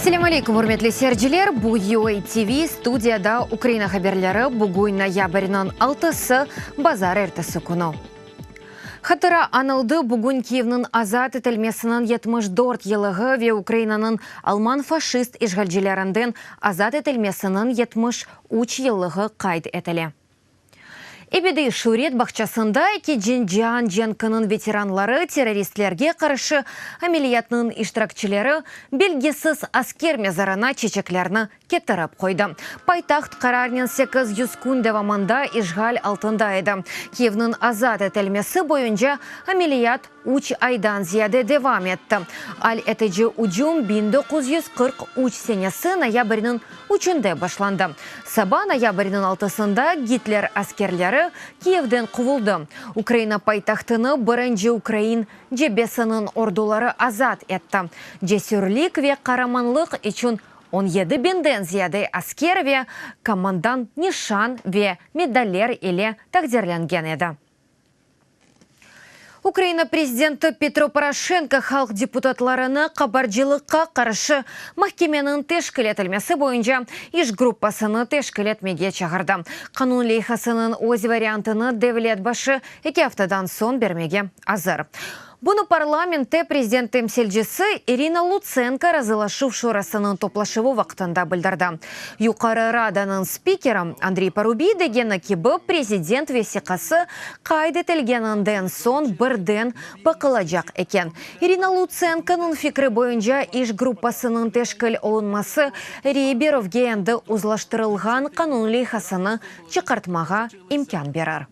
Ассаламу алейкум, урметлі серджілер. Бу UATV студияда Украина хаберлері бүгін ноябрьнан 6-сы базар эртесі күні. Хатыра анылды бүгін Киевнің азат етілмесінің 74 елігі ве Украинаның алман фашист ишгалжилерінден азат етілмесінің 73 елігі қайд етілі. Эбеде Шурет бақчасында Джан Дженкінің ветеранлары террористлерге қаршы амелиятның иштиракчылары белгісіз аскер мезарына чечеклерні кетіріп қойды. Пайтахт қарарнен 800 күн деваманда ишғал алтында еді. Киевнің азат етілмесі бойынша амелият 3 айдан зияде девам етті. Ал этежі уджум 1943 сенесі ноябрьнің 3-інде башланды. Саба ноябрьнің 6-сында Гитлер аскерлері Киевден құвылды. Украина пайтахтыны бірінші Украин жебесінің ордулары азат етті. Жесүрлік ве қараманлық үшін 17 бенден зияде аскер ве командан нишан ве медалер или тагдерленген еді. Украина президенті Петро Порошенко халық депутатларыны қабаржылыққа қаршы махкеменің тешкіл етілмесі бойынша иш группасыны тешкіл етмеге чағырды. Қанун лейхасының өз вариантыны девлет башы 2 аптадан сон бермеге азыр. Бұны парламентте президент темселжісі Ирина Луценко разылашу шурасының топлашывы вақтында білдірді. Юқары раданың спикером Андрей Парубий дегені кебі президент весиқасы қайдетілгенінден сон бірден бақылажақ екен. Ирина Луценконың фикрі бойынша иш группасының тешкіл олынмасы Рейберовге енді ұзлаштырылған қанун лейхасыны чықартмаға имкан берар.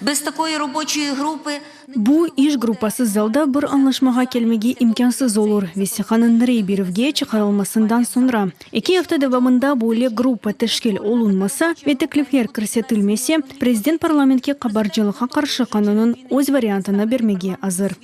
Без такої робочої групи Бу иш группасы залда бір аңлашмаға келмеге имкансыз olur. Весиханын Рейберовге чықарылмасындан sonra. 2 hafta devamında böyle группа тешкел olunmasa ve teklifler kırsetilmese, президент парламентке қабаржылыққа қаршы қанунын өз вариантына бермеге азыр.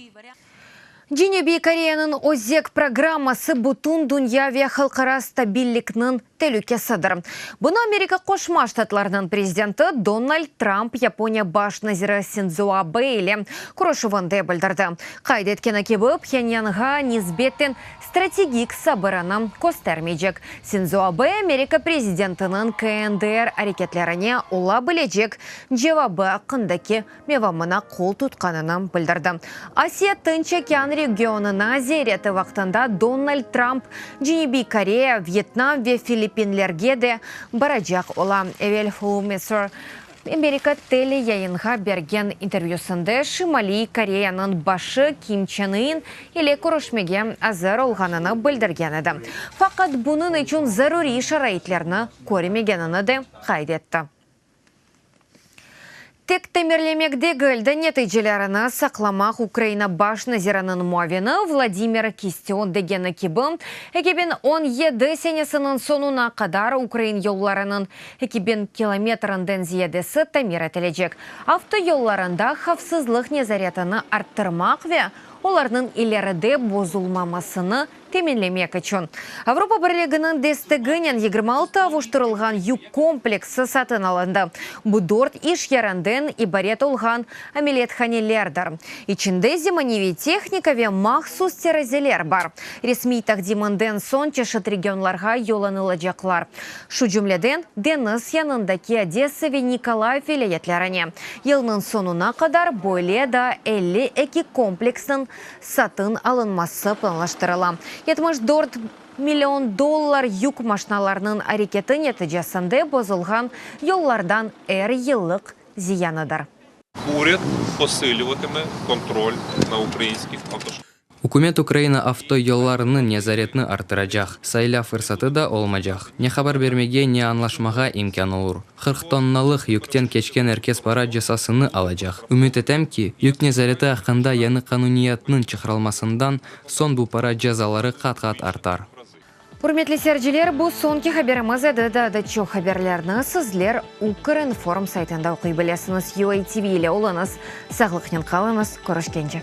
Женеби Кореяның озек программасы бұтын дүняве халқара стабиллікнің тәлуке садыр. Бұны Америка Қошма Штатларының президенті Дональд Трамп Япония баш назиры Синдзо Абэ или Курошыванды білдірді. Қайды еткені кебі Пхеньянға низбеттен стратегик сабыраны көстермейджек. Синдзо Абэ Америка президентінің КНДР әрекетлеріне ола білежек жевабы ақындаки мевамына қол тұтқанынан білдірді. Асия Тынч океан регионына зереті вақтында Дональд Трамп Женеби Корея, Вьетнам ве Филиппинлерге де баражақ ола. Эвел Фулмесор Америка теле яйынға берген интервьюсында Шимали Кореяның башы Ким Чен Ын или Курошмеге азыр олғаныны білдірген еді. Фақат бұның үшін зарури шарайтлерні көремегеніні де қайдетті. Тек темерлемекде гөлді нәтижелеріні сақламақ Украина баш назиранын муавины Владимир Кистион дегені кебім, екебен 17 сенесінің сонуна қадар Украин yollarının 2000 километрінден зиедесі тамир етілежек. Авто yollarында хавсызлық незаретіні арттырмақ ве оларның илеріде бозулмамасыны теменлемек үшін. Авропа бірлігінің дестігінен 26 авуштырылған юк комплексы сатын алынды. Бұдорт иш яранден ибарет олған амелетханелердір. Ичінде зиманеви техникаве махсус терезелер бар. Ресми тақдимынден сон чешет регионларға йоланылажақлар. Шу жүмледен Денис янындаки Одессаве Николаев вилаятларыне. Елның сонуна қадар бойле да 52 комплексын сатын алынмасы планлаштырыла. 74 миллион доллар юк машиналарының әрекеті нәтижесінде бозылған yollardan йыллық зияныдыр. Уряд посилюватиме контроль на українських автошляхах. Үкімет Украина авто yollarının незаретні артырачақ. Сайла фырсаты да олмажақ. Не хабар бермеге, не анлашмаға имкан olur. 40 тонналық юктен кечкен әркес пара жасасыны алажақ. Үміт етем ки, юк незареті ақында яны қануниятның чықыралмасындан сон бұл пара жазалары қат-қат артар. Урметлі серджілер, бұл сонки хаберіміз әді да чо хаберлерні сізлер Укринформ сайтында оқи білесіңіз. UATV ile олыңыз, сағлықнен қалыңыз, көрішкенже.